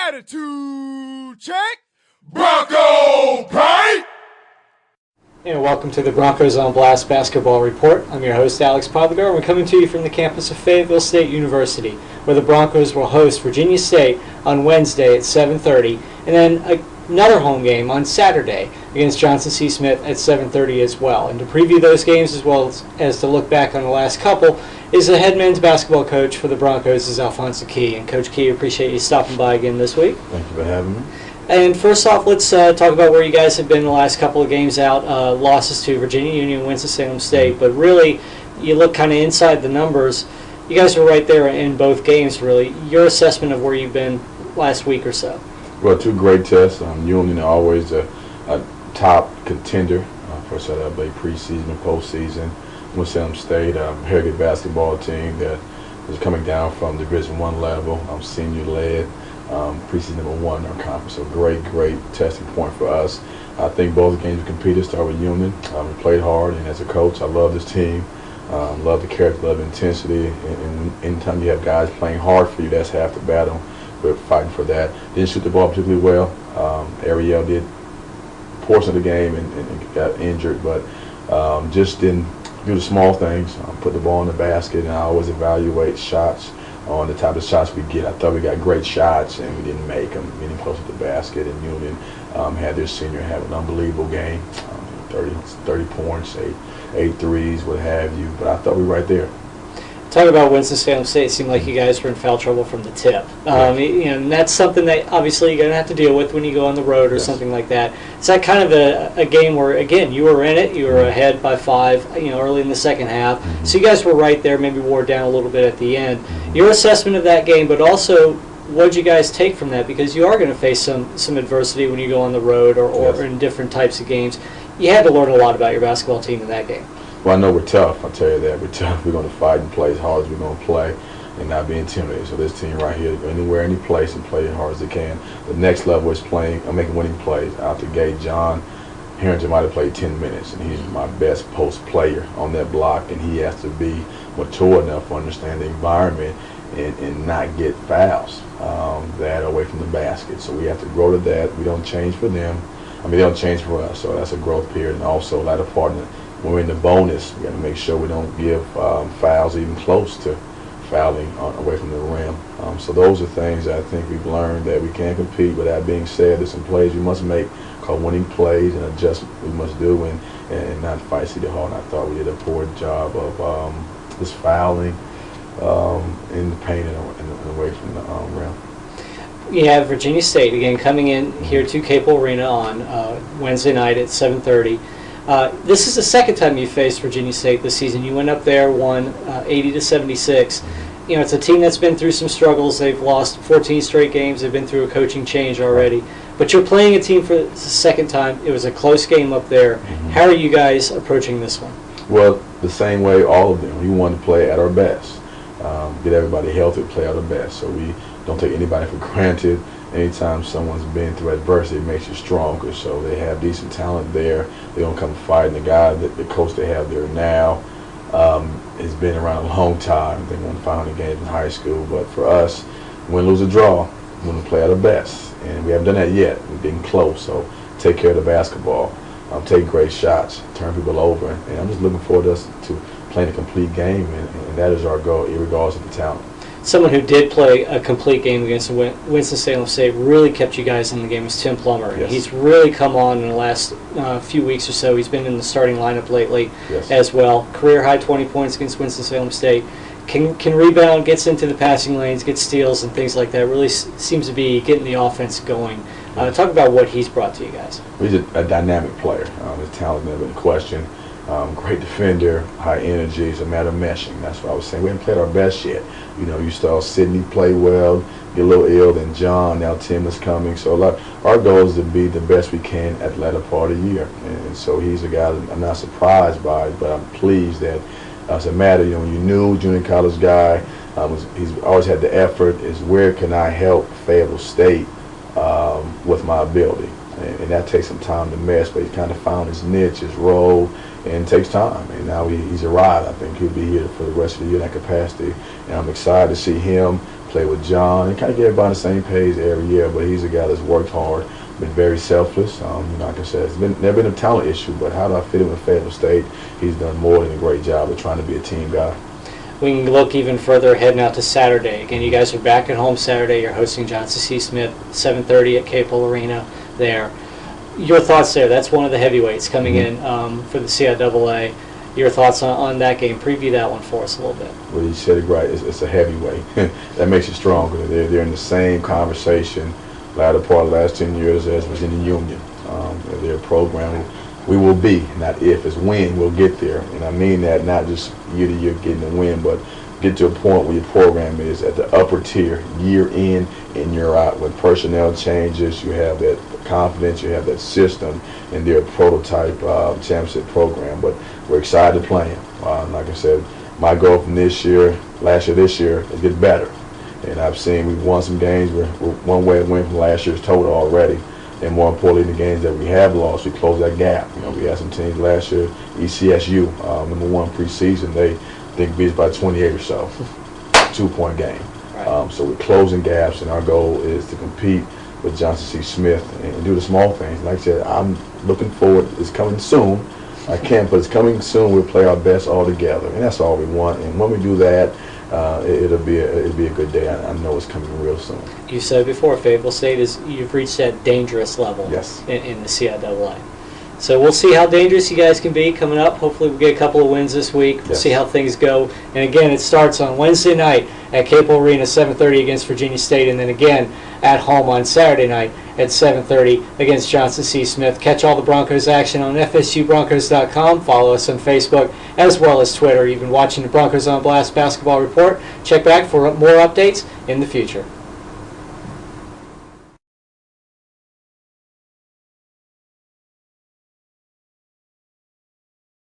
Attitude check. Bronco Pride. And welcome to the Broncos on Blast Basketball Report. I'm your host, Alex Podlegar. We're coming to you from the campus of Fayetteville State University, where the Broncos will host Virginia State on Wednesday at 7:30, and then another home game on Saturday against Johnson C. Smith at 7:30 as well. And to preview those games as well as to look back on the last couple is the head men's basketball coach for the Broncos, is Alphonso Key. And Coach Key, appreciate you stopping by again this week. Thank you for having me. And first off, let's talk about where you guys have been the last couple of games out. Losses to Virginia Union, Winston-Salem State. But really, you look kind of inside the numbers. You guys were right there in both games, really. Your assessment of where you've been last week or so? Well, two great tests. Union always a top contender for CIAA preseason and postseason. Winston-Salem State, a very good basketball team that is coming down from Division I level, senior-led. Preseason number 1 in our conference, so great testing point for us. I think both games we competed, start with Union. We played hard, and as a coach, I love this team. Love the character, love the intensity, and anytime you have guys playing hard for you, that's half the battle. We're fighting for that. Didn't shoot the ball particularly well. Ariel did a portion of the game and got injured, but just didn't do the small things. Put the ball in the basket, and I always evaluate shots on the type of shots we get. I thought we got great shots, and we didn't make them getting close to the basket. And Union had their senior have an unbelievable game, 30 points, 8 threes, what have you. But I thought we were right there. Talk about Winston-Salem State. It seemed like you guys were in foul trouble from the tip. And that's something that obviously you're going to have to deal with when you go on the road or something like that. Is that kind of a game where, again, you were in it, you were ahead by 5, early in the second half. So you guys were right there, maybe wore down a little bit at the end. Your assessment of that game, but also what did you guys take from that? Because you are going to face some adversity when you go on the road or in different types of games. You had to learn a lot about your basketball team in that game. Well, I know we're tough. I'll tell you that. We're tough. We're going to fight and play as hard as we're going to play and not be intimidated. So this team right here, anywhere, any place, and play as hard as they can. The next level is making winning plays. Out the gate, John Harrington might have played 10 minutes, and he's my best post player on that block, and he has to be mature enough to understand the environment and not get fouls that away from the basket. So we have to grow to that. We don't change for them. They don't change for us. So that's a growth period. And also, a lot of partner. When we're in the bonus, we got to make sure we don't give fouls even close to fouling away from the rim. So those are things that I think we've learned that we can compete. But that being said, there's some plays we must make called winning plays and adjustment we must do and not fight City Hall. And I thought we did a poor job of just fouling in the paint and away from the rim. You have Virginia State, again, coming in here to Capel Arena on Wednesday night at 7:30. This is the second time you faced Virginia State this season. You went up there, won 80-76. It's a team that's been through some struggles. They've lost 14 straight games. They've been through a coaching change already. But you're playing a team for the second time. It was a close game up there. How are you guys approaching this one? Well, the same way all of them. We want to play at our best. Get everybody healthy, play at our best. So we don't take anybody for granted. Anytime someone's been through adversity, it makes you stronger. So they have decent talent there. They don't come fighting. The guy, the coach they have there now, has been around a long time. They won 500 games in high school. But for us, win, lose, or draw, we want to play at our best. And we haven't done that yet. We're getting close. So take care of the basketball. Take great shots, turn people over. And I'm just looking forward to us to playing a complete game. And that is our goal, regardless of the talent. Someone who did play a complete game against Winston-Salem State, really kept you guys in the game, was Tim Plummer. Yes. He's really come on in the last few weeks or so. He's been in the starting lineup lately as well. Career high 20 points against Winston-Salem State. Can rebound, gets into the passing lanes, gets steals and things like that. Really seems to be getting the offense going. Talk about what he's brought to you guys. He's a dynamic player. His talent never been questioned. Great defender, high energy. It's a matter of meshing. That's what I was saying. We haven't played our best yet. You saw Sydney play well, get a little ill, then John, now Tim is coming. So our goal is to be the best we can at the latter part of the year. And so he's a guy that I'm not surprised by, but I'm pleased that it's a matter, when you knew junior college guy, he's always had the effort, is where can I help Fayetteville State with my ability. And that takes some time to mesh, but he kind of found his niche, his role, and it takes time. And now he's arrived. I think he'll be here for the rest of the year in that capacity. And I'm excited to see him play with John, and kind of get everybody on the same page every year. But he's a guy that's worked hard, been very selfless. Like I said, it's never been a talent issue, but how do I fit in with Fayetteville State? He's done more than a great job of trying to be a team guy. We can look even further ahead now to Saturday. Again, you guys are back at home Saturday. You're hosting Johnson C. Smith, 7:30 at Capel Arena there. Your thoughts there? That's one of the heavyweights coming in for the CIAA. Your thoughts on that game? Preview that one for us a little bit. Well, you said it right. It's a heavyweight. That makes it stronger. They're in the same conversation latter part of the last 10 years as Virginia Union. They're a program we will be, not if, it's when we'll get there. And I mean that not just year to year getting a win, but get to a point where your program is at the upper tier, year in and year out. When personnel changes, you have that confidence, you have that system, and they're a prototype championship program. But we're excited to play them. Like I said, my goal from this year, last year, this year, is get better. And I've seen we've won some games. We're one way to win from last year's total already. And more importantly, the games that we have lost, we close that gap. You know, we had some teams last year, ECSU, #1 preseason, they think beat us by 28 or so, 2-point game. Right. So we're closing gaps, and our goal is to compete with Johnson C. Smith and do the small things. Like I said, I'm looking forward. It's coming soon. I can't, but it's coming soon. We'll play our best all together, and that's all we want. And when we do that, it'll be a good day. I know it's coming real soon. You said before, Fayetteville State you've reached that dangerous level. Yes. In the CIAA. So we'll see how dangerous you guys can be coming up. Hopefully we'll get a couple of wins this week. We'll see how things go. And again, it starts on Wednesday night at Capel Arena, 7:30 against Virginia State, and then again at home on Saturday night at 7:30 against Johnson C. Smith. Catch all the Broncos action on FSUBroncos.com. Follow us on Facebook as well as Twitter. You've been watching the Broncos on Blast Basketball Report. Check back for more updates in the future.